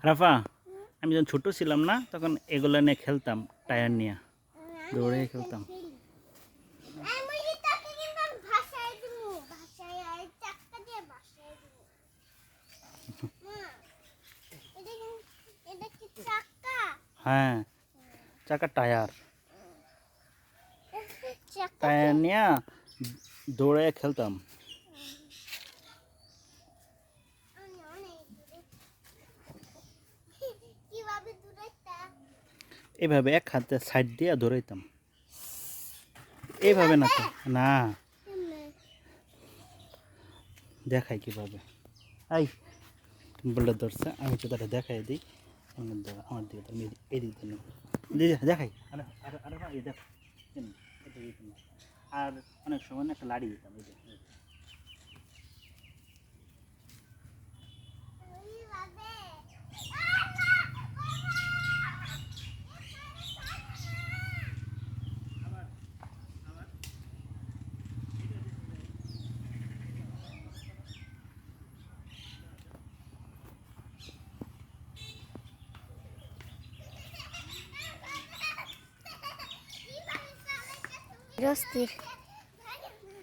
রাফা, আমি যখন ছোট ছিলাম না তখন এগুলো নিয়ে খেলতাম, টায়ার নিয়ে দৌড়ে খেলতাম। হ্যাঁ, চাকা টায়ার টায়ার নিয়ে দৌড়ে খেলতাম। এভাবে এক হাতে সাইড দিয়ে দৌড়াইতাম, এইভাবে না তো না, দেখাই কিভাবে। এই বললে ধরছে, আমি তো তারা দেখাই দিই। আমার দিকে তো এদিক দিয়ে দেখাই। দেখো আর অনেক সময় একটা লাড়ি দিতাম। এই যে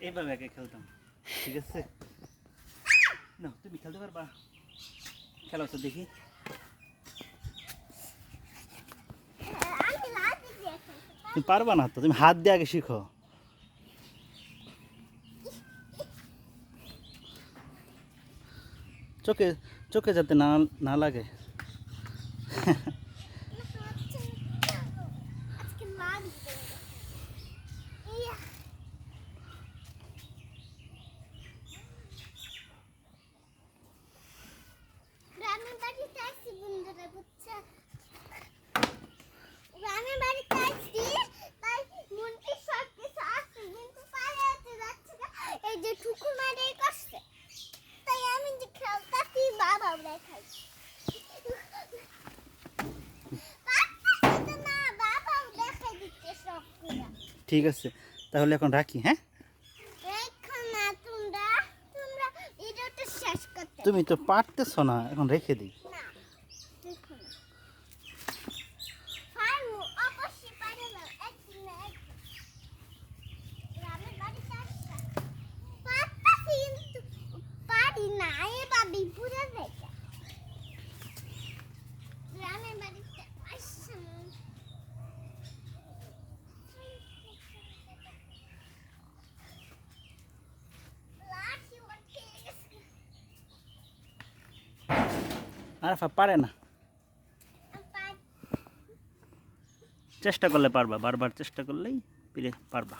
এইভাবে আগে খেলতাম, ঠিক আছে? না তুমি খেলতে পারবা? খেলো তো দেখি। তুমি পারবা না তো, তুমি হাত দিয়ে আগে শিখো। চোখে চোখে যাতে না না লাগে। ঠিক আছে, তাহলে এখন রাখি। হ্যাঁ, তুমি তো পারতেছো না, এখন রেখে দিই। আরাফা পারে না, চেষ্টা করলে পারবা, বারবার চেষ্টা করলেই পারবা।